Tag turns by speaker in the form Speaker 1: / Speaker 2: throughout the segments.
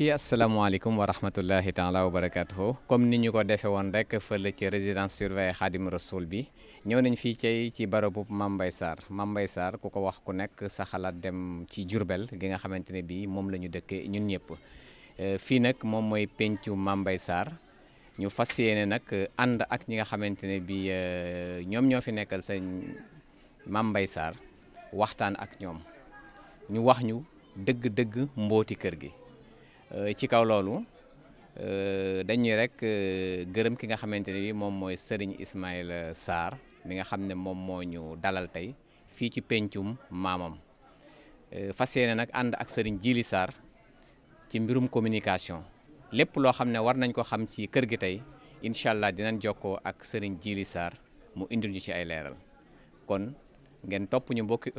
Speaker 1: mbokk yi asalaamaaleykum wa rahmatullahi taala wa barakatuhu comme ni ñu ko defee woon rek fële ci résidence surveillée Khadim Rasoul bi ñëw nañ fii ci barabu Mame Mbaye Sarr Mame Mbaye Sarr ku ko wax ku nekk sa xalaat dem ci Jurbel gi nga xamante ne bii moom la ñu dëkkee ñun ñëpp fii nag moom mooy pencu Mame Mbaye Sarr ñu fas yéene nag ànd ak ñi nga xamante ne bii ñoom ñoo fi nekkal sëñ Mame Mbaye Sarr waxtaan ak ñoom ñu wax ñu dëgg-dëgg mbooti kër gi. ci kaw loolu dañuy rek gërëm ki nga xamante ne bi moom mooy Serigne Ismaïla Sarr mi nga xam ne moom moo ñu dalal tey fii ci pencum maamam fas yéene nag ànd ak Serigne Djily Sarr ci mbirum communication lépp loo xam ne war nañ ko xam ci kër gi tey incha allah dinañ jokkoo ak Serigne Djily Sarr mu indil ñu ci ay leeral kon ngeen topp ñu mbokki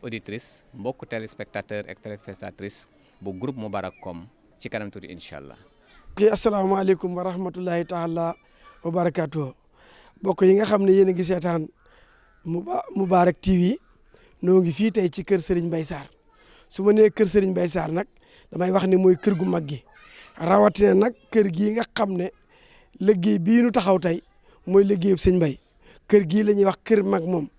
Speaker 1: auditrice mbokku téléspectateur ak téléspectatrice bu groupe Moubarakcom ci kanam tuuti incha allah.
Speaker 2: asalaamaaleykum wa rahmatullahi taala wa barakaatu mbokk yi nga xam ne yéen a ngi seetaan Moubarak TV noo ngi fii tey ci kër Serigne Mbaye Sarr su ma nee kër Serigne Mbaye Sarr nag damay wax ne mooy kër gu mag gi rawatina nag kër gii nga xam ne liggéey bii nu taxaw tey mooy liggéeyu sëñ Mbaye kër gii la ñuy wax kër mag moom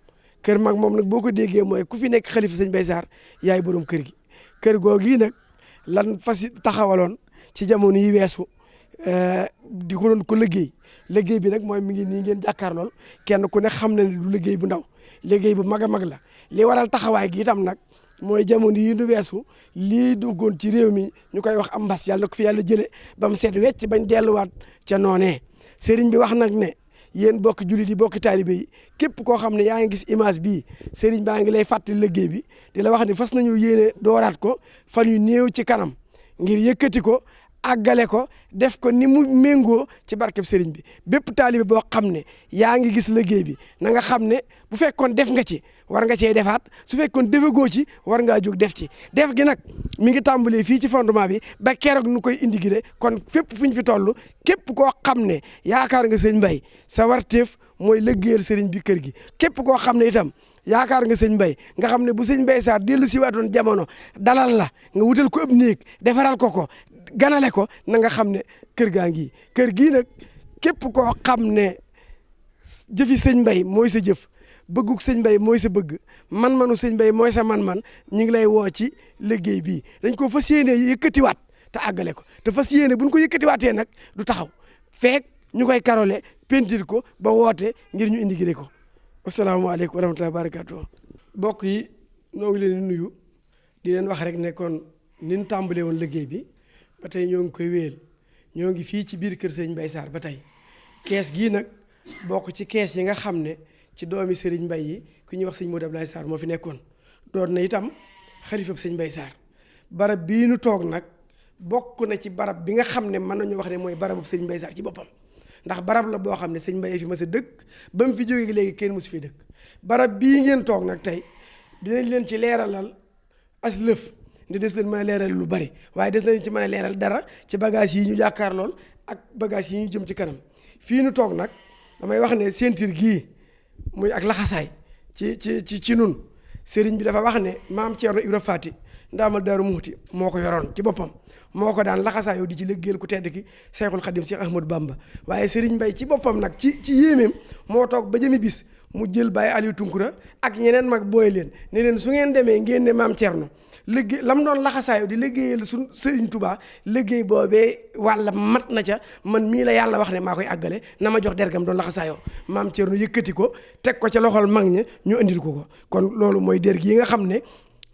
Speaker 2: kër mag moom nag boo ko déggee mooy ku fi nekk xalifa sëñ Mbaye Sarr yaay borom kër gi kër googu nag. lan fas taxawaloon ci jamono yi weesu di ko doon ko liggéey bi nag mooy mi ngi nii ngeen jàkkaarlool kenn ku ne xam na ne du liggéey bu ndaw liggéey bu mag a mag la li waral taxawaay gi itam nag mooy jamono yi nu weesu lii duggoon ci réew mi ñu koy wax am mbas yàlla ko fi yàlla jëlee ba mu set wecc bañ delluwaat ca noonee sëriñ bi wax nag ne yéen bokk jullit yi bokk taalibe yi képp koo xam ne yaa ngi gis image bii sëriñ baa ngi lay fàttali liggéey bi di la wax ni fas nañu yéene dooraat ko fan yu néew ci kanam ngir yëkkati ko àggale ko def ko ni mu méngoo ci barkeb sëriñ bi bépp taalibe boo xam ne yaa ngi gis liggéey bi na nga xam ne bu fekkoon def nga ci war nga cee defaat su fekkoon defagoo ci war ngaa jóg def ci def gi nag mi ngi tàmbalee fii ci fondement bi ba keroog nu koy intégré kon fépp fu ñu fi toll képp koo xam ne yaakaar nga sëñ Mbaye sa warteef mooy liggéeyal sëriñ bi kër gi képp koo xam ne itam yaakaar nga sëñ Mbaye nga xam ne bu sëñ Mbaye Sarr dellu si waatoon jamono dalal la nga wutal ko ëpp néeg defaral ko ganale ko na nga xam ne kër gaa ngi kër gii nag képp koo xam ne jëfi sëñ Mbaye mooy sa jëf bëgguk sëñ Mbaye mooy sa bëgg man-manu sëñ Mbaye mooy sa man-man ñu ngi lay woo ci liggéey bii dañ ko fas yéene yëkkatiwaat te àggale ko te fas yéene buñ ko yëkkatiwaatee nag du taxaw feek ñu koy karole pentir ko ba woote ngir ñu indi ko asalaamaaleykum wa rahmatullahi wa barakatuh mbokk yi ñoo ngi leen di nuyu di leen wax rek ne kon ni ñu tàmbalee woon liggéey bi ba tey ñoo ngi koy wéyal ñoo ngi fii ci biir kër Serigne Mbaye Sarr ba tey kees gii nag bokk ci kees yi nga xam ne ci doomi Serigne Mbaye yi ku ñuy wax sëñ Modou Abdoulaye Sarr moo fi nekkoon doon na itam xalifab sëñ Mbaye Sarr barab bii nu toog nag bokk na ci barab bi nga xam ne mën nañu wax ne mooy barabu Serigne Mbaye Sarr ci boppam ndax barab la boo xam ne sëñ Mbaye fi mas a dëkk ba mu fi jógee léegi kenn mosu fi dëkk barab bii ngeen toog nag tey dinañ leen ci leeralal as lëf ndi des leen mën a leeral lu bari waaye des leen ci mën a leeral dara ci bagage yi ñu jàkkaar lool ak bagage yi ñu jëm ci kanam fii nu toog nag damay wax ne ceinture gii muy ak laxasaay ci nun sëriñ bi dafa wax ne maam Thierno Ibra Fati ndaamal Daaru Muxti moo ko yoroon ci boppam moo ko daan laxasaayoo di ci liggéeyal ku tedd ki Cheikhul Khadim Cheikh Ahmadou Bamba waaye sëriñ Mbaye ci boppam nag ci yéemeem moo toog ba jëmi bis mu jël Baye Aliou Tunkura ak ñeneen mag booy leen ne leen su ngeen demee ngeen ne maam Thierno liggéey lam doon laxasaayoo di liggéeyal suñ sëriñ Touba liggéey boobee wàlla mat na ca man mii la yàlla wax ne maa koy àggale na ma jox dergam doon laxasaayoo maam Thierno yëkkati ko teg ko ca loxol mag ña ñu andil ko kon loolu mooy der gi nga xam ne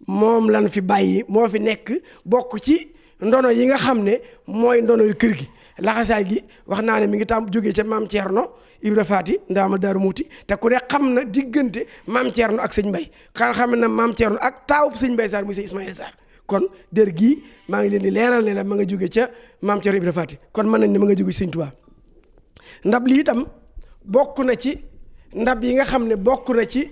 Speaker 2: moom lan fi bàyyi moo fi nekk bokk ci ndono yi nga xam ne mooy ndono yu kër gi laxasaay gi wax naa ne mi ngi tam jógee ca maam Thierno Ibra Faati ndaama Daaru Muuti te ku ne xam na diggante maam Thierno ak sëñ Mbaye xam na maam Thierno ak taawub sëñ Mbaye Sarr muy sëñ Ismaïla Sarr kon der gii maa ngi leen di leeral ne la ma nga jóge ca maam Thierno Ibra Faati kon mën nañ ne ma nga jóge ci sëñ Tuubaa ndab li itam bokk na ci ndab yi nga xam ne bokk na ci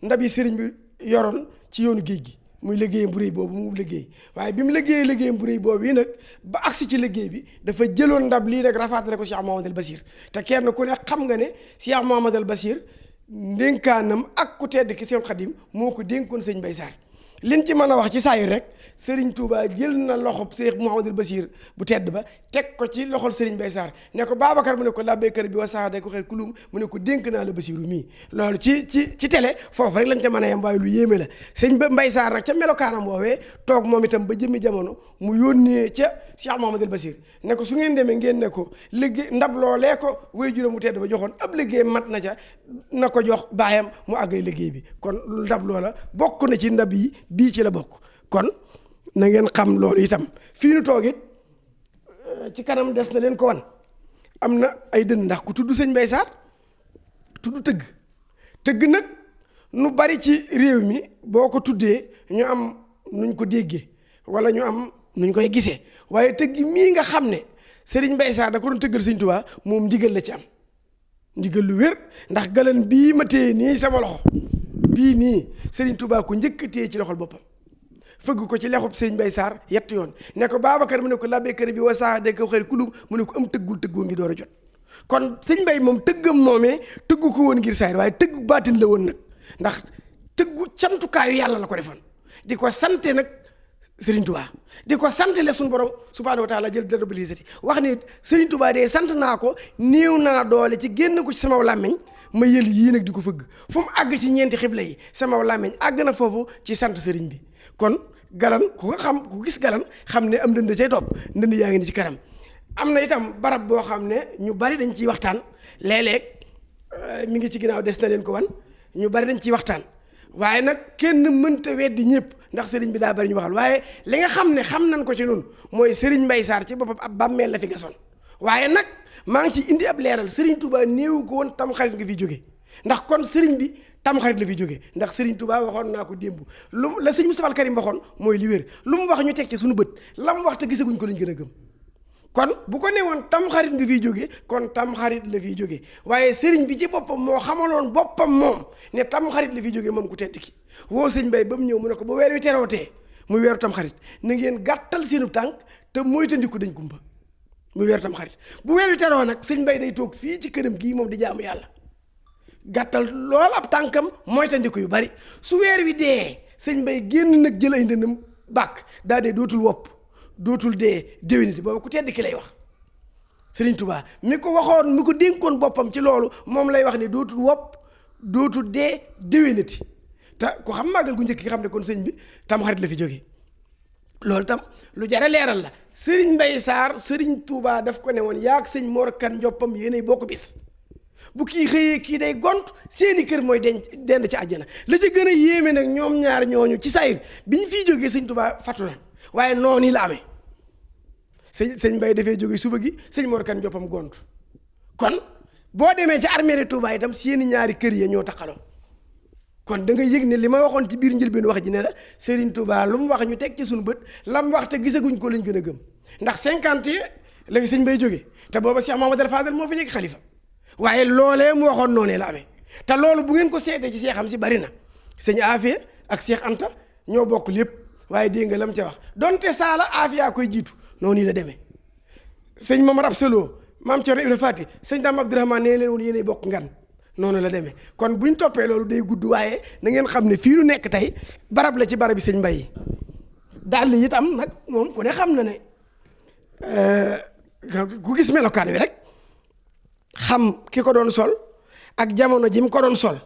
Speaker 2: ndab yi sëriñ bi yoroon ci yoonu géej gi muy liggéeyam bu rëy boobu mu liggéey waaye bi mu liggéeyam bu rëy boobu yi nag ba agsi ci liggéey bi dafa jëloon ndab lii nag rafaatale ko Cheikh Mouhamadoul Bachir te kenn ku ne xam nga ne Cheikh Mouhamadoul Bachir ndénkaanam ak ku tedd ki Seex Xadim moo ko dénkoon sëñ Mbaye Sarr liñ ci mën a wax ci saayir rek Serigne Touba jël na loxob Cheikh Mouhamadul Bachir bu tedd ba teg ko ci loxol Serigne Mbaye Sarr ne ko Babacar mu ne ko labbayka bi wa saada ko xeer kulum mu ne ko dénk naa la Bachiru mii loolu ci télé foofu rek lañ ca mën a yem waaye lu yéeme la sëñ ba Mbaye Sarr nag ca melokaanam woowee toog moom itam ba jëmmi jamono mu yónnee ca Cheikh Mouhamadul Bachir ne ko su ngeen demee ngeen ne ko liggéey ndab loolee ko way juróom mu tedd ba joxoon ab liggéey mat na ca na ko jox baayam mu àggay liggéey bi kon ndab loola bokk na ci ndab yi bii ci la bokk kon na ngeen xam loolu itam fii nu toog it ci kanam des na leen ko wan am na ay dënn ndax ku tudd sëñ Mbaye Sarr tudd tëgg nag nu bari ci réew mi boo ko tuddee ñu am nuñ ko déggee wala ñu am nuñ koy gisee waaye tëgg mii nga xam ne Serigne Mbaye Sarr da ko doon tëggal Sëñ Tuubaa moom ndigal la ci am ndigal lu wér ndax galan bii ma téye nii sama loxo bii nii Serigne Touba ko njëkk a téye ci loxol boppam fëgg ko ci lexub Serigne Mbaye Sarr yett yoon ne ko Babacar mu ne ko labbayka bi wa saada ko xëy kulub mu ne ko am tëggoo ngi door a jot kon sëñ Mbaye moom tëggam moomee tëggu ko woon ngir saayir waaye tëggu baatin la woon nag ndax tëggu cantukaayu yàlla la ko defoon di ko sante nag Serigne Touba di ko sant le suñu borom subhaanahu wa taala jël dara bilisati wax ni Serigne Touba de sant naa ko néew naa doole ci génn ko ci sama làmmiñ ma yël yii nag di ko fëgg fu mu àgg ci ñeenti xibla yi sama làmmiñ àgg na foofu ci sant Serigne bi kon galan ku ko xam ku gis galan xam ne am ndënd cay topp ndënd yaa ngi ni ci kanam am na itam barab boo xam ne ñu bari dañ ciy waxtaan léeg-léeg mi ngi ci ginnaaw des na leen ko wan ñu bari dañ ciy waxtaan waaye nag kenn mënta weddi ñëpp ndax sëriñ bi daa bari ñu waxal waaye li nga xam ne xam nañ ko ci nun mooy Serigne Mbaye Sarr ci boppam ab bàmmeel la fi gasoon waaye nag maa ngi ci indi ab leeral Serigne Touba néewu ko woon tam xarit nga fi jóge ndax kon Serigne bi tam xarit la fi jóge ndax Serigne Touba waxoon naa ko démb lu la sëñ Moustapha Al Karim waxoon mooy li wér lu mu wax ñu teg ci suñu bët la mu wax te gisaguñ ko lañ gën a gëm kon bu ko newoon tam xarit nga fiy jóge kon tam xarit la fiy jóge waaye Serigne bi ci boppam moo xamaloon boppam moom ne tam xarit la fiy jóge moom ku tedd ki woo sëñ Mbaye ba mu ñëw mu ne ko ba weer wi terootee muy weeru tam xarit na ngeen gàttal seenu tànk te moytandiku dañ kumba muy weeru tam xarit bu weer wi teroo nag sëñ Mbaye day toog fii ci këram gii moom di jaamu yàlla gàttal lool ab tànkam moytandiku yu bari su weer wi dee sëñ Mbaye génn nag jël ay ndëndam bàkk daa dee dootul wopp dootul dee déwéniti boobu ku tedd ki lay wax Serigne Touba mi ko waxoon mi ko dénkoon boppam ci loolu moom lay wax ne dootul wopp dootul dee déwéniti te ku xam màggal gu njëkk gi xam ne kon sëñ bi tam xarit la fi jógee loolu tam lu jara leeral la Serigne Mbaye Sarr Serigne Touba daf ko ne woon yaag sëñ Mor Kan Njoppam yéenay bokk bis bu kii xëyee kii day gont seeni kër mooy dend ci àjjana la ca gën a yéeme nag ñoom ñaar ñooñu ci sayir bi ñu fiy jógee sëñ Touba fattu na waaye noonu la amee sëñ Mbaye dafay jóge suba gi sëñ Mor Kan Njoppam gont kon boo demee ci armée Touba itam seeni ñaari kër ya ñoo taqaloo kon da nga yëg ne li ma waxoon ci biir njëlbeen wax ji ne la Serigne Touba lu mu wax ñu teg ci suñu bët la mu wax te gisaguñ ko lañ gën a gëm ndax 50 la fi sëñ Mbaye jóge te booba Cheikh Mamadou Fadel moo fi nekk xalifa waaye loolee mu waxoon noonee la amee te loolu bu ngeen ko seetee ci seexam si bari na sëñ Afia ak Cheikh Anta ñoo bokk lépp waaye dégg nga lam ca wax donte saala Afia koy jiitu noonu la demee sëñ Mamar Absalo maam Thierno Ibrahima Fati sëñ Dame Abdourahmane nee leen woon yéenay bokk ngan noonu la demee kon buñ toppee loolu day gudd waaye na ngeen xam ne fii nu nekk tey barab la ci barab bi sëñ Mbaye yi daal li itam nag moom ku ne xam na ne ku gis melokaan wi rek xam ki ko doon sol ak jamono ji mu ko doon sol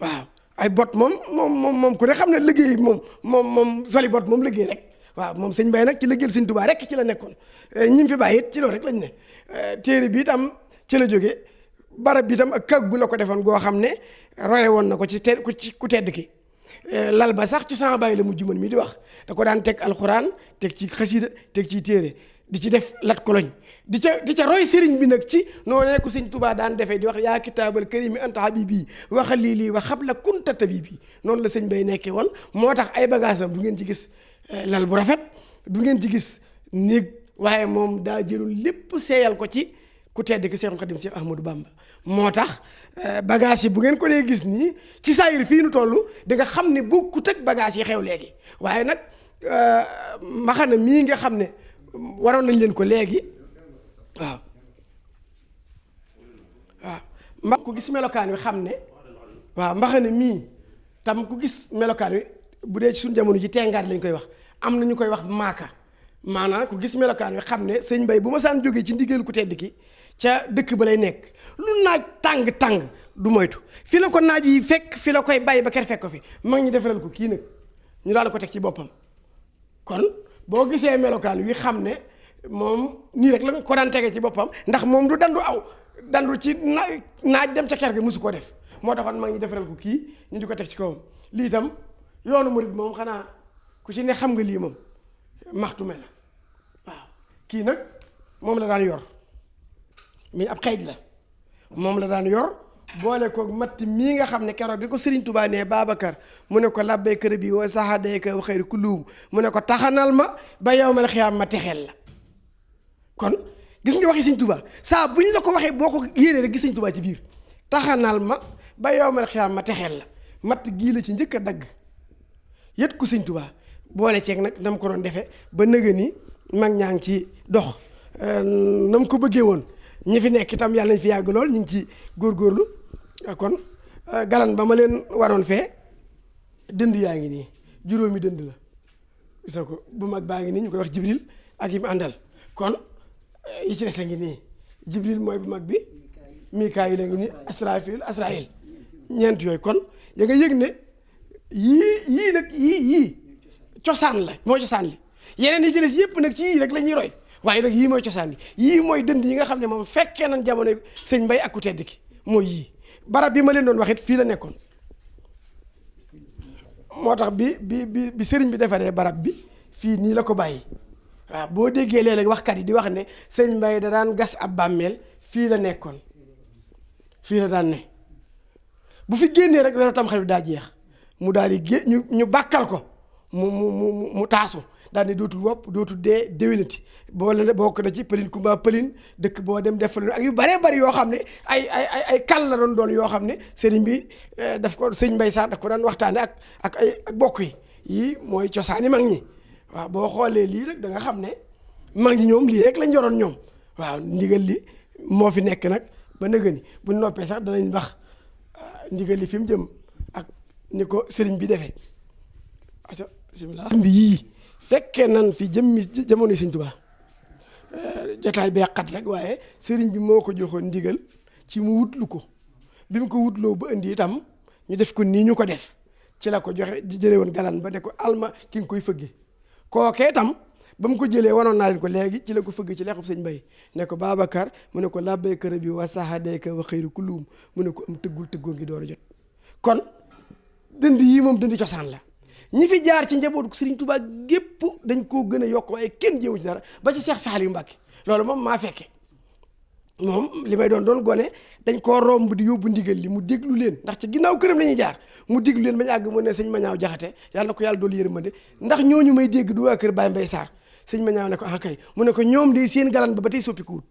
Speaker 2: waaw ay bot moom ku ne xam ne liggéey moom soli bot moom liggéey rek waaw moom sëñ Mbaye nag ci liggéeyal sëñ Tuubaa rek ci la nekkoon ñi fi bàyyi it ci loolu rek lañ ne téere bi itam ci la jógee barab bi itam ak kàggu la ko defoon goo xam ne roye woon na ko ci ku tedd ki lal ba sax ci sama bàyyi la mujj mën mi di wax da ko daan teg alxuraan teg ci xasida teg ci téere di ci def lat koloñ di ca roy sëriñ bi nag ci noonee ko sëñ Tuubaa daan defee di wax yaa kitaabal karimi anta habibi wa xalili wa xabla kunta tabibi noonu la sëñ Bay nekkee woon moo tax ay bagaasam du ngeen ci gis lal bu rafet du ngeen ci gis néeg waaye moom daa jëloon lépp seeyal ko ci ku tedd ki Seexul Xadim Seex Ahmadou Bamba moo tax bagage yi bu ngeen ko dee gis nii ci saayir fii nu toll di nga xam ne bokkut ak bagage yi xew léegi waaye nag maxana mii nga xam ne waroon nañ leen ko léegi waaw ku gis melokaan wi xam ne waaw mbaxane mii tam ku gis melokaan wi bu dee ci suñu jamono ji tengaat lañ koy wax am na ñu koy wax maaka maanaam ku gis melokaan wi xam ne sëñ Mbay bu ma saan jógee ci ndigal ku tedd ki ca dëkk ba lay nekk lu naaj tàng du moytu fi la ko naaj yi fekk fi la koy bàyyi ba ker fekk ko fi mag ñi defaral ko kii nag ñu daal ko teg ci boppam kon boo gisee melokaan wi xam ne moom nii rek la ko daan tege ci boppam ndax moom du dandu ci naaj dem ca ker ga mosu koo def moo taxoon mag ñi defaral ko kii ñu di ko teg ci kawam lii itam yoonu murid moom xanaa ku ci ne xam nga lii moom maxtume la waaw kii nag moom la daan yor mi ab xeej la moom la daan yor boole ko matt mii nga xam ne keroog bi ko Serigne Touba nee Babacar mu ne ko labbay kër bi wa saxadayka wa xayri kulluhum mu ne ko taxanal ma ba yawmal xiyaam ma texeel la kon gis nga waxi Serigne Touba saa bu ñu la ko waxee boo ko yéenee rek gis Serigne Touba ci biir taxanal ma ba yawmal xiyaam ma texeel la matt gii la ci njëkk a dagg yët ku Serigne Touba boole ceeg nag nam ko doon defee ba nëga ni mag ñaa ngi ci dox nam ko bëggee woon ñi fi nekk itam yàlla nañ fi yàgg lool ñu ngi ci góorgóorlu kon galan ba ma leen waroon fee dënd yaa ngi nii juróomi dënd la gis ko bu mag baa ngi nii ñu koy wax Jibril ak yi mu àndal kon yi ci des a ngi nii Jibril mooy bu mag bi Mikaayil la ngi nii Asraayil ñeent yooyu kon ya nga yëg ne yii nag yii cosaan la mooy cosaan li yeneen yi ci des yëpp nag ci yii rek la ñuy roy waaye nag yii mooy cosaan yi yii mooy dënd yi nga xam ne moom fekkee nañ jamono sëñ Mbay ak ku tedd ki mooy yii barab bi ma leen doon wax it fii la nekkoon moo tax bi sëriñ bi defaree barab bi fii nii la ko bàyyi waaw boo déggee léeg-léeg waxkat yi di wax ne sëñ Mbay da daan gas ab bàmmeel fii la nekkoon fii la daan ne bu fi génnee rek weeru Tamxarit daa jeex mu daal di ñu bàkkal ko mu taasu daal di dootul wopp dootul dee déwénati bokk na ci pëlin kumba pëlin dëkk boo dem def ak yu baree bari yoo xam ne ay kal la doon yoo xam ne sëriñ bi daf ko sëñ Mbay Sarr daf ko daan waxtaane ak bokk yi yii mooy cosaani mag ñi waaw boo xoolee lii rek da nga xam ne mag ñi ñoom lii rek lañ yoroon ñoom waaw ndigal li moo fi nekk nag ba nëgëni bu noppee sax danañ wax ndigal li fi mu jëm ak ni ko sëriñ bi defee aca bismillah yii fekkee nan fi jamono Sëriñ Tuubaa jotaay bee xat rek waaye sëriñ bi moo ko joxoon ndigal ci mu wutlu ko bi mu ko wutloo ba indi itam ñu def ko nii ñu ko def ci la ko joxe jëlee woon galan ba ne ko alma ki nga koy fëgge kookee itam ba mu ko jëlee wanoon naa leen ko léegi ci la ko fëgg ci leexub sëñ Mbay ne ko Babacar mu ne ko labbay kër bi wa saxadayka wa xayru kulluhum mu ne ko am tëggoo ngi door a jot kon dënd yii moom dënd cosaan la ñi fi jaar ci njabootu Serigne Touba gépp dañ koo gën a yokk waaye kenn jéemu ci dara ba ci Cheikh Saliou Mbacké loolu moom maa fekke moom li may doon gone dañ koo romb di yóbbu ndigal li mu déglu leen ndax ci ginnaaw këram la ñuy jaar mu déglu leen bañ àgg mu ne sëñ Mañaaw Jaxate yàlla na ko yàlla doolu yërmande ndax ñooñu may dégg du waa kër Baye Mbay Sarr sëñ Mañaaw ne ko ah kay mu ne ko ñoom de seen galan ba tey soppi ko wut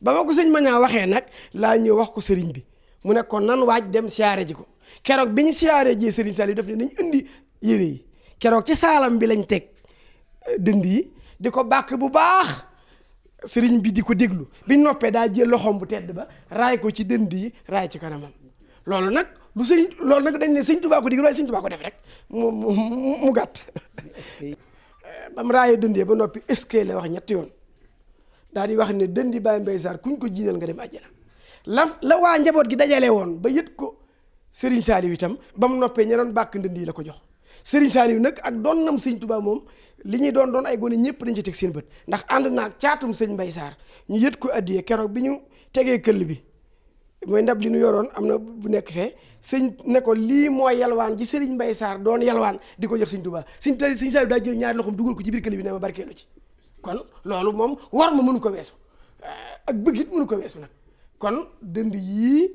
Speaker 2: ba ma ko sëñ Mañaaw waxee nag laa ñëw wax ko sëriñ bi mu ne ko nan waaj dem siyaare ji ko keroog bi ñu siyaare ji sëriñ Saliou daf ne nañ indi yére yi keroog ci saalam bi lañ teg dënd yi di ko bàkk bu baax sëriñ bi di ko déglu biñ noppee daa jël loxoom bu tedd ba raay ko ci dënd yi raay ci kanamam loolu nag loolu nag dañ ne Sëriñ Tuubaa ko diglu waaye Sëriñ Tuubaa ko def rek mu gàtt ba mu raayee dënd yi ba noppi eskay la wax ñetti yoon daal di wax ne dëndi Baye Mbay Sarr kuñ ko jiinal nga dem àjjana la waa njaboot gi dajale woon ba yët ko Sëriñ Saliou itam ba mu noppee ña doon bàkk ndënd yi la ko jox Sëriñ Saliou nag ak doon nam Sëriñ Tuubaa moom li ñuy doon ay gone ñëpp dañ ci teg seen bët ndax ànd naag caatum sëñ Mbay Sarr ñu yët ko addiyee keroog bi ñu tegee këll bi mooy ndab li ñu yoroon am na bu nekk fee sëñ ne ko lii mooy yalwaan ji Sëriñ Mbay Sarr doon yalwaan di ko jox Sëriñ Tuubaa Sëriñ Saliou daa jël ñaari loxoom dugal ko ci biir këll bi ne ma barkeelu ci kon loolu moom war ma mënu ko weesu ak bëgg it mënu ko weesu nag kon dënd yii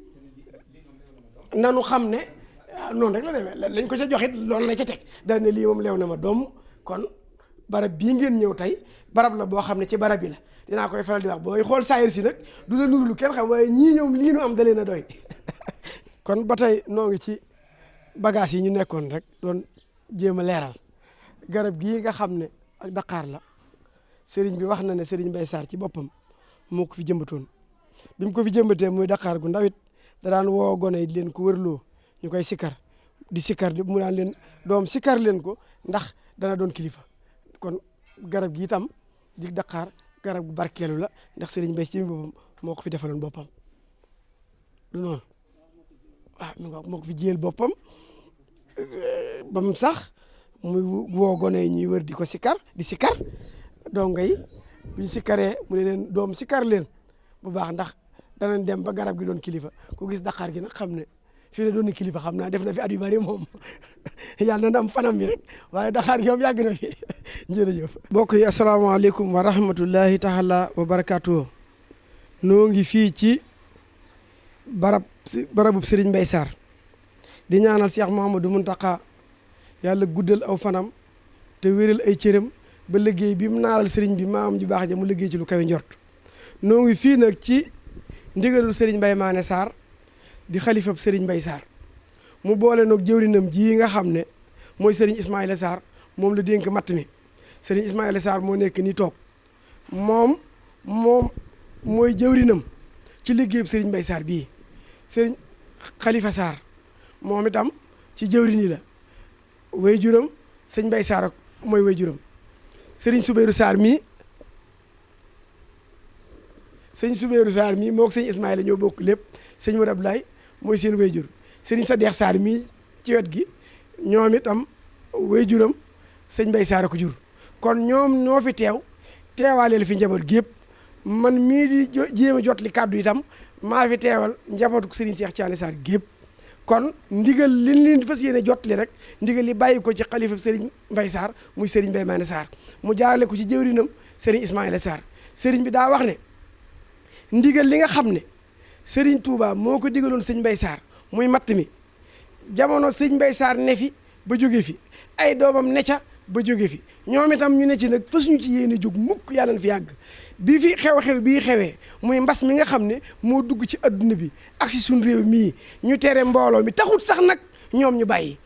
Speaker 2: nanu xam ne noonu rek la demee lañ ko ca joxit loolu la ca teg daal ne lii moom leew na ma doom kon barab bii ngeen ñëw tey barab la boo xam ne ci barab bi la dinaa koy faral di wax booy xool saayir si nag du la nuru lu kenn xam waaye ñii ñoom lii nu am dalee na doy kon ba tey noo ngi ci bagage yi ñu nekkoon rek doon jéem a leeral garab gii nga xam ne ak Dakar la sëriñ bi wax na ne Sëriñ Mbay Sarr ci boppam moo ko fi jëmbatoon bi mu ko fi jëmbatee muy Dakar gu ndawit da daan woo gone yi di leen ko wërloo ñu koy sikkar di sikkar di mu daan leen doom sikkar leen ko ndax dana doon kilifa kon garab gi itam di Dakar garab gu barkeelu la ndax Serigne Mbaye ci boppam moo ko fi defaloon boppam du noonu waaw moo ko fi jiyal boppam ba mu sax muy woo gone yi ñuy wër di ko sikkar di sikkar donga yi bu ñu sikkaree mu ne leen doom sikkar leen bu baax ndax danañ dem ba garab gi doon kilifa ku gis Dakar gi nag xam ne fii ne doon na kilifa xam naa def na fi at yu bari moom yàlla na am fanam bi rek waaye Dakar gi moom yàgg na fi jërëjëf. mbokk yi asalaamaaleykum wa rahmatullahi taala wa barakaatu. noo ngi fii ci barabu Serigne Mbaye Sarr di ñaanal Cheikh Mouhamadou Mountakha yàlla guddal aw fanam te wéral ay cëram ba liggéey bi mu naalal Serigne bi maam ju baax ja mu liggéey ci lu kawe njort. noo ngi fii nag ci ndigalul Serigne Mbaye Mané Sarr di xalifab Serigne Mbaye Sarr mu boole noog jëwrinam ji nga xam ne mooy Serigne Ismaïla Sarr moom la dénk matt mi Serigne Ismaïla Sarr moo nekk nii toog moom mooy jëwrinam ci liggéeyub Serigne Mbaye Sarr bii Serigne Khalifa Sarr moom itam ci jëwrin yi la way juram sëñ Mbaye Sarr mooy way juram Serigne Soubérou Sarr mii moo ko sëñ Ismaïla ñoo bokk lépp sëñ Modou Abdoulaye mooy seen way jur Serigne Sadex Sarr mii ci wet gi ñoom itam way juram sëñ Mbaye Sarr ko jur kon ñoom ñoo fi teewaaleel fi njaboot gi yëpp man mii di jéem a jot li kàddu itam maa fi teewal njabootu Serigne Cheikh Thiané Sarr gi yëpp kon ndigal liñ leen fas yéene jot li rek ndigal li bàyyi ko ci xalifa Serigne Mbaye Sarr muy Serigne Mbaye Mané Sarr mu jaarale ko ci jëwrinam Serigne Ismaïla Sarr Serigne bi daa wax ne ndigal li nga xam ne Serigne Touba moo ko digaloon sëñ Mbaye Sarr muy matt mi jamono sëñ Mbaye Sarr ne fi ba jóge fi ay doomam ne ca ba jóge fi ñoom itam ñu ne ci nag fas ñu ci yéene jóg mukk yàlla na fi yàgg bi fi xew-xew bii xewee muy mbas mi nga xam ne moo dugg ci adduna bi ak si suñ réew mii ñu tere mbooloo mi taxut sax nag ñoom ñu bàyyi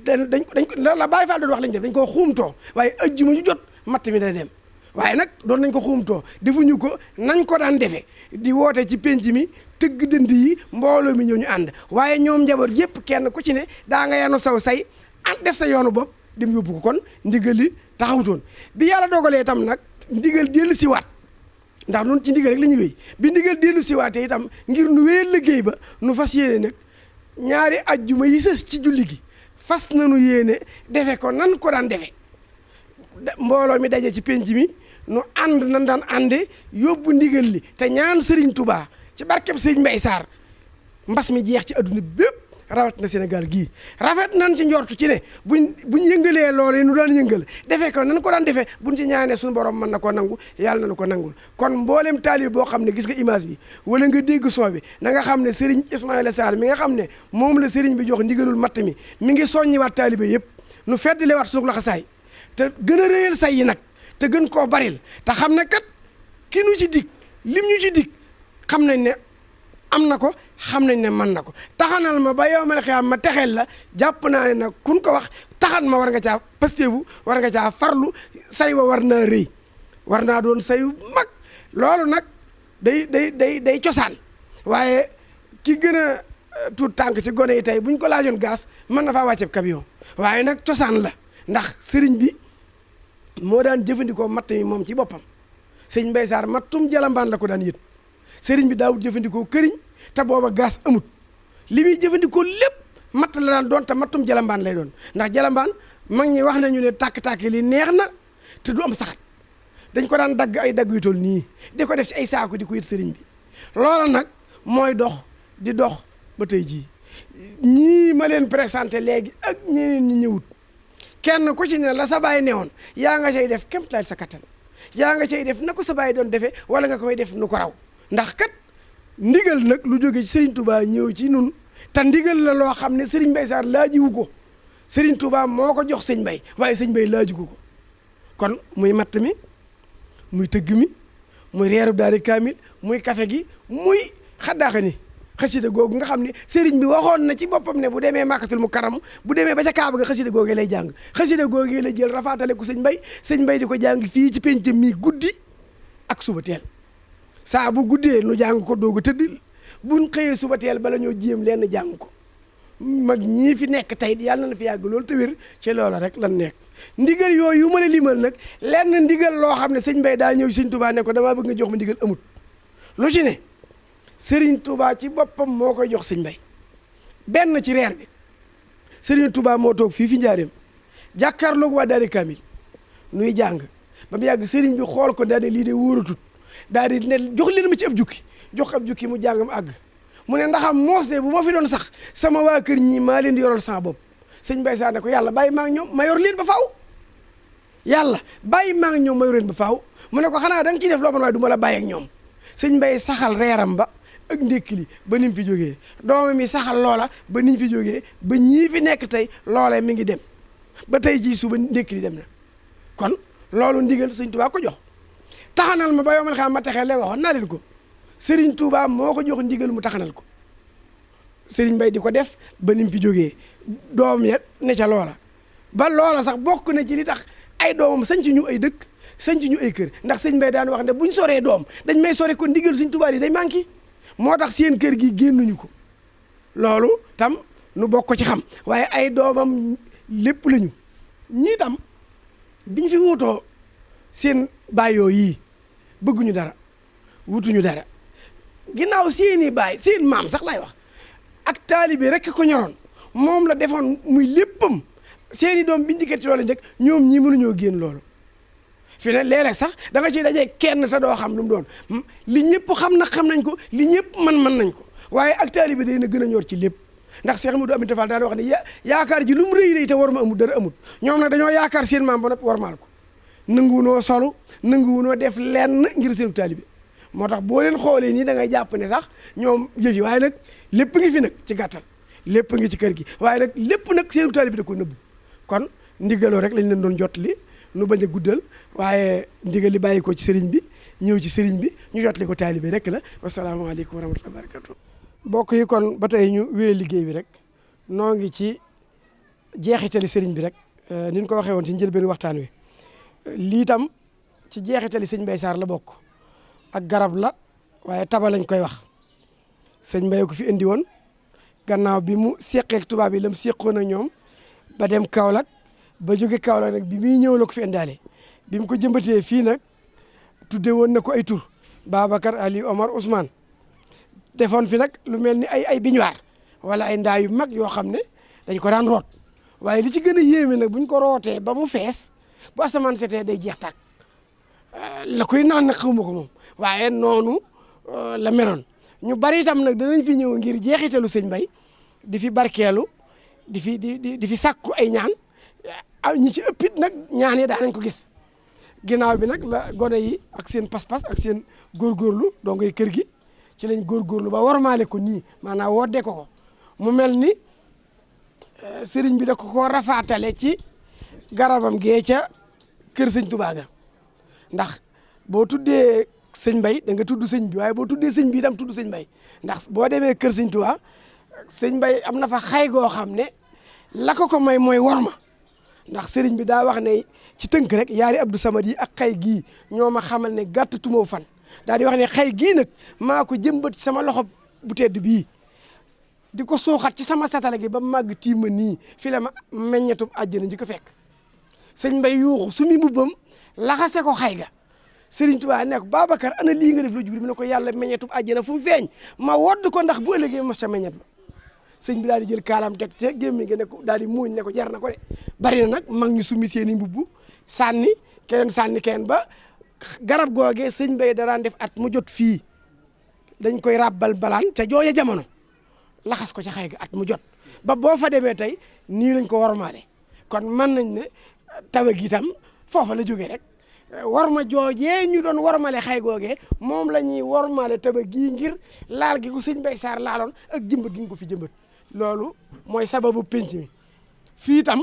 Speaker 2: dañ ko la Baye Fall doon wax lañ def dañ koo xuumtoo waaye ajjuma ñu jot matt mi dana dem waaye nag doon nañ ko xuumtoo defuñu ko nañ ko daan defee di woote ci penc mi tëgg dënd yi mbooloo mi ñëw ñu ànd waaye ñoom njaboot yëpp kenn ku ci ne daa nga yanu saw say def sa yoonu bopp dem yóbbu ko kon ndigal li taxawutoon bi yàlla dogalee itam nag ndigal dellu siwaat ndax noonu ci ndigal rek la ñu wéy bi ndigal dellu siwaatee itam ngir nu wéyal liggéey ba nu fas yéene nag ñaari ajjuma yi sës ci julli gi fas nañu yéene defe ko nan ko daan defe mbooloo mi daje ci penc mi nu ànd nan daan ànde yóbbu ndigal li te ñaan Serigne Touba ci barkeb Serigne Mbaye Sarr mbas mi jeex ci adduna bépp rawat na Sénégal gii rafet nan ci njortu ci ne buñ yëngalee loolu nu daan yëngal defee ko nan ko daan defee buñ ci ñaanee suñu borom mën na ko nangu yàlla na ko nangul kon mboolem taalib boo xam ne gis nga image bi wala nga dégg son bi na nga xam ne Serigne Ismaïla Sarr mi nga xam ne moom la Serigne bi jox ndigalul matt mi ngi soññiwaat taalibe yëpp nu feddliwaat suñu laxasaay te gën a réyal say yi nag te gën koo baril te xam ne kat ki nu ci dig lim ñu ci dig xam nañ ne am na ko xam nañ ne mën na ko taxanal ma ba yow ma ne xiyaam ma texeel la jàpp naa ne nag kun ko wax taxan ma war nga caa pastewu war nga caa farlu say wa war naa rëy war naa doon sayu mag loolu nag day cosaan waaye ki gën a tuut tànk ci gone yi tey buñ ko laajoon gaas mën na faa wàcceeb camion waaye nag cosaan la ndax sëriñ bi moo daan jëfandikoo matt mi moom ci boppam sëñ Mbaye Sarr mattum jalambaan la ko daan yët sëriñ bi daawut jëfandikoo këriñ te booba gaas amut li muy jëfandikoo lépp matt la daan doon te mattum jalambaan lay doon ndax jalambaan mag ñi wax nañu ne tàkk-tàkk li neex na te du am saxat dañ ko daan dagg ay dagg yu toll nii di ko def ci ay saako di ko yët sëriñ bi loola nag mooy dox di dox ba tey jii ñii ma leen présenté léegi ak ñeneen ñi ñëwut kenn ku ci ne la sa baay newoon yaa nga cay def kéem tolluwaay sa kattan yaa nga cay def na ko sa baay doon defee wala nga koy def nu ko raw ndax kat ndigal nag lu jóge ci Serigne Touba ñëw ci nun te ndigal la loo xam ne Serigne Mbaye Sarr laajiwu ko Serigne Touba moo ko jox sëñ Mbaye waaye sëñ Mbaye laajiwu ko kon muy matt mi muy tëgg mi muy reerub daari kaamil muy kafe gi muy xaddaaxa ni xasida googu nga xam ne sëriñ bi waxoon na ci boppam ne bu demee Makkatul Mukarram bu demee ba ca Kaaba ga xasida googee lay jàng xasida googee la jël rafaatale ko sëñ Mbay di ko jàng fii ci penc mi guddi ak suba teel saa bu guddee nu jàng ko doog a tëdd buñ xëyee suba teel bala ñoo jéem leen jàng ko mag ñii fi nekk tey yàlla na fi yàgg loolu te wér ci loola rek lan nekk ndigal yooyu ma la limal nag lenn ndigal loo xam ne sëñ Mbay daa ñëw sëñ Touba ne ko damaa bëgg nga jox ma ndigal amut lu ci ne Serigne Touba ci boppam moo koy jox sëñ Mbay benn ci reer bi Serigne Touba moo toog fii fi njaareem jàkkaarloog waa daari Kamil nuy jàng ba mu yàgg Serigne bi xool ko daal di lii de wóoratut daal di ne jox leen ma ci ab jukki jox ab jukki mu jàngam àgg mu ne ndaxam moos de bu ma fi doon sax sama waa kër ñii maa leen di yoral sama bopp sëñ Mbay Sarr ne ko yàlla bàyyi maa ngi ñoom ma yor leen ba faaw yàlla bàyyi maa ngi ñoom ma yor leen ba faaw mu ne ko xanaa da nga ciy def loo mën waaye du ma la bàyyi ak ñoom sëñ Mbay saxal reeram ba ak ndékki li ba ni mu fi jógee doomam mi saxal loola ba niñ fi jógee ba ñii fi nekk tey loolee mi ngi dem ba tey jii suba ndékki li dem na kon loolu ndigal sëñ Touba ko jox taxanal ma ba yow man xam ma texee lee waxoon naa leen ko Serigne Touba moo ko jox ndigal mu taxanal ko Serigne Mbay di ko def ba ni mu fi jógee doom ya ne ca loola ba loola sax bokk na ci li tax ay doomam sanc ñu ay dëkk sanc ñu ay kër ndax sëñ Mbay daan wax ne buñ soree doom dañ may sore ko ndigal sëñ Touba yi day manqué moo tax seen kër gi génnuñu ko loolu tam nu bokk ko ci xam waaye ay doomam lépp lañu ñii tam biñ fi wutoo seen baayoo yii bëgguñu dara wutuñu dara ginnaaw seeni baay seen maam sax lay wax ak taalibe rek ko ñoroon moom la defoon muy léppam seeni doom biñ dikkati loolu njëkk ñoom ñii mënuñoo génn loolu fi ne léeg-léeg sax da nga ciy dajee kenn te doo xam lu mu doon li ñëpp xam na xam nañ ko li ñëpp mën nañ ko waaye ak taalibe day na gën a ñor ci lépp ndax Cheikh Modou Aminta Fall daan wax ne yaakaar ji lu mu rëy rëy te war ma amul dara amut ñoom nag dañoo yaakaar seen maam ba noppi warmaal ko nanguwunoo solu nanguwunoo def lenn ngir seen taalibe moo tax boo leen xoolee nii da ngay jàpp ne sax ñoom yëf yi waaye nag lépp ngi fi nag ci gàttal lépp ngi ci kër gi waaye nag lépp nag seen taalibe da ko nëbbu kon ndigaloo rek lañ leen doon jotli nu bañ a guddal waaye ndigal li bàyyi ko ci sëriñ bi ñëw ci sëriñ bi ñu jotli ko taalibe rek la wasalaamaaleykum wa rahmatullahi wa barakatuh mbokk yi kon ba tey ñu wéyee liggéey bi rek noo ngi ci jeexitali sëriñ bi rek ni ñu ko waxee woon ci njëlbéenu waxtaan wi lii tam ci jeexitali sëñ Mbay Sarr la bokk ak garab la waaye taba lañ koy wax sëñ Mbay ko fi indi woon gannaaw bi mu seqeek tubaab yi la mu seqoon ak ñoom ba dem Kaolack ba jóge Kaolack nag bi muy ñëw la ko fi indaale bi mu ko jëmbatee fii nag tudde woon na ko ay tur Babacar Ali Omar Ousmane defoon fi nag lu mel ni ay biñuwaar wala ay ndaa yu mag yoo xam ne dañ ko daan root waaye li ci gën a yéeme nag buñ ko rootee ba mu fees bu asamaan setee day jeex tàkk la koy naan nag xawma ko moom waaye noonu la meloon ñu bari itam nag danañ fi ñëw ngir jeexitalu sëñ Mbay di fi barkeelu di fi sàkku ay ñaan ñi ci ëppit nag ñaan yi daanañ ko gis ginnaaw bi nag la gone yi ak seen pas-pas ak seen góorgóorlu donc ngay kër gi ci lañ góorgóorlu ba warmaale ko nii maanaam woddee ko mu mel ni sëriñ bi da ko rafaatale ci garabam gee ca kër sëñ Tuubaa ga ndax boo tuddee sëñ Mbay da nga tudd sëñ bi waaye boo tuddee sëñ bi itam tudd sëñ Mbay ndax boo demee kër sëñ Tuubaa sëñ Mbay am na fa xay goo xam ne la ko may mooy worma ndax sëriñ bi daa wax ne ci tënk rek yaari Abdou Samad yi ak xay gii ñoo ma xamal ne gàtt tumoo fan daal di wax ne xay gii nag maa ko jëmbat sama loxo bu tedd bii di ko suuxat ci sama satala gi ba màgg tiima nii fi la ma meññetum àjjana ji ko fekk sëñ Mbay yuuxu su mi mbubbam laxase ko xay ga sëriñ Tuubaa ne ko Babacar ana lii nga def lu jubli mu ne ko yàlla meññetum àjjana fu mu feeñ ma wodd ko ndax bu ëllëgee mos ca meññet ba sëñ bi daal di jël kaalam teg ca gémmi nga ne ko daal di muuñ ne ko jar na ko de bari na nag mag ñu summi seen i mbubb sànni keneen sànni kenn ba garab googee sëñ Mbay daraan def at mu jot fii dañ koy ràbbal balaan te jooja jamono laxas ko ca xay ga at mu jot ba boo fa demee tey nii lañ ko warmaale kon mën nañ ne tawe gi itam foofa la jógee rek warma joojee ñu doon warmale xay googee moom la ñuy warmale tabe gii ngir laal gi ko sëñ Mbay Sarr laaloon ak jëmbat gi nga ko fi jëmbat loolu mooy sababu penc mi fii itam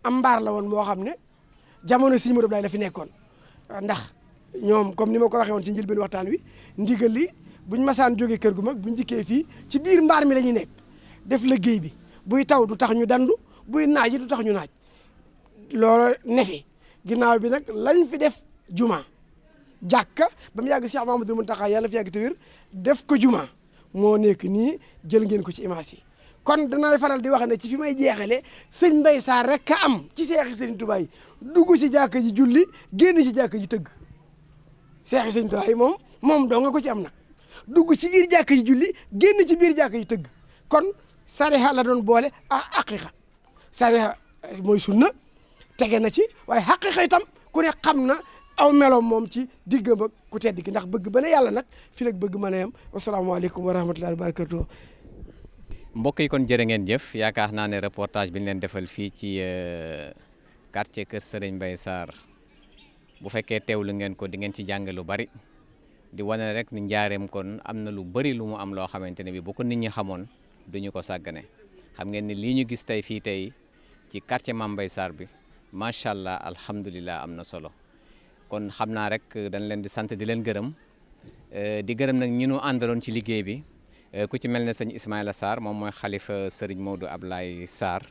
Speaker 2: am mbaar la woon moo xam ne jamono sëñ Modou Abdoulaye la fi nekkoon ndax ñoom comme ni ma ko waxee woon ci njëlbéen waxtaan wi ndigal li buñ masaan jógee kër gu mag buñ jikkee fii ci biir mbaar mi la ñuy nekk def liggéey bi buy taw du tax ñu dandu buy naaj du tax ñu naaj loolu nefi ginnaaw bi nag lañ fi def juma jàkka ba mu yàgg Cheikh Mamadou Mountakha yàlla fi yàgg te wér def ko juma moo nekk nii jël ngeen ko ci image yi kon danay faral di wax ne ci fi may jeexale sëñ Mbay Sarr rek ka am ci seexi sëñ Tuubaa yi dugg ci jàkka ji julli génn ci jàkka ji tëgg seexi sëñ Tuubaa yi moom doo nga ko ci am nag dugg ci biir jàkka ji julli génn ci biir jàkka ji tëgg kon sariha la doon boole aqiqa sariha mooy sunna tege na ci waaye xaqiqa itam ku ne xam na aw meloom moom ci diggam ak ku tedd ki ndax bëgg ba ne yàlla nag fi nag bëgg mën a yem wasalaamaaleykum wa rahmatullahi wa barakatuh.
Speaker 1: mbokk yi kon jërë ngeen jëf yaakaar naa ne reportage bi ñu leen defal fii ci quartier Kër Serigne Mbaye Sarr bu fekkee teewlu ngeen ko di ngeen ci jàng lu bari di wane rek ni njaareem kon am na lu bari lu mu am loo xamante ne bi bu ko nit ñi xamoon duñu ko sàggane xam ngeen ni lii ñu gis tey fii tey ci quartier Mame Mbaye Sarr bi macha allah alhamdulilah am na solo kon xam naa rek dañ leen di sant di leen gërëm di gërëm nag ñi ñu àndaloon ci liggéey bi ku ci mel ne sëñ Ismaïla Sarr moom mooy xalifa Serigne Modou Ablaye Sarr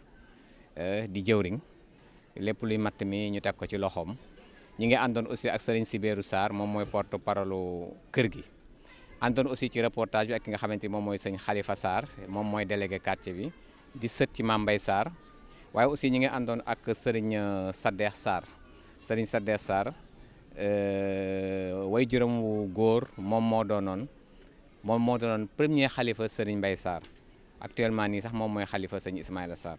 Speaker 1: di jëwriñ lépp luy matt mi ñu teg ko ci loxoom ñi ngi àndoon aussi ak Serigne Sibéru Sarr moom mooy porte parole kër gi àndoon aussi ci reportage bi ak ki nga xamante ni moom mooy sëñ Khalifa Sarr moom mooy délégué quartier bi di sët ci Mame Mbaye Sarr waaye aussi ñi ngi àndoon ak Serigne Sadex Sarr Serigne Sadex Sarr way juróom wu góor moom moo doonoon premier xalifa Serigne Mbaye Sarr actuellement nii sax moom mooy xalifa sëñ Ismaïla Sarr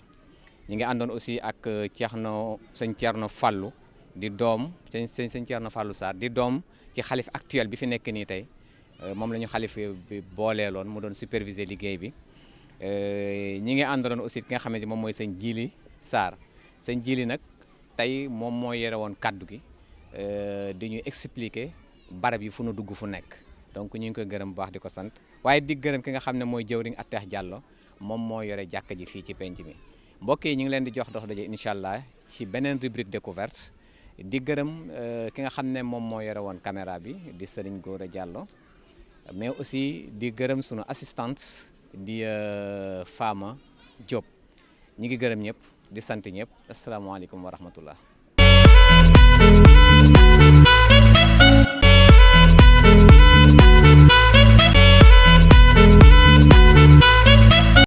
Speaker 1: ñi ngi àndoon aussi ak sëñ Thierno Fallou di doom sëñ Thierno Fallou Sarr di doom ci xalif actuel bi fi nekk nii tey moom la ñu xalif bi booleeloon mu doon superviser liggéey bi ñi ngi àndoon aussi ki nga xamante moom mooy sëñ Jili Sarr sëñ Jili nag tey moom moo yore woon kaddu gi di ñu expliquer barab yi fu nu dugg fu nekk donc ñu ngi koy gërëm bu baax di ko sant waaye di gërëm ki nga xam ne mooy jëwriñ Atteex Diallo moom moo yore jàkka ji fii ci penc mi mbokk yi ñu ngi leen di jox dox daje incha allah ci beneen rubrique découverte di gërëm ki nga xam ne moom moo yore woon caméra bi di Serigne Gora Diallo mais aussi di gërëm sunu assistante di Fama Diop ñi ngi gërëm ñëpp di sant ñëpp asalaamaaleykum wa rahmatullah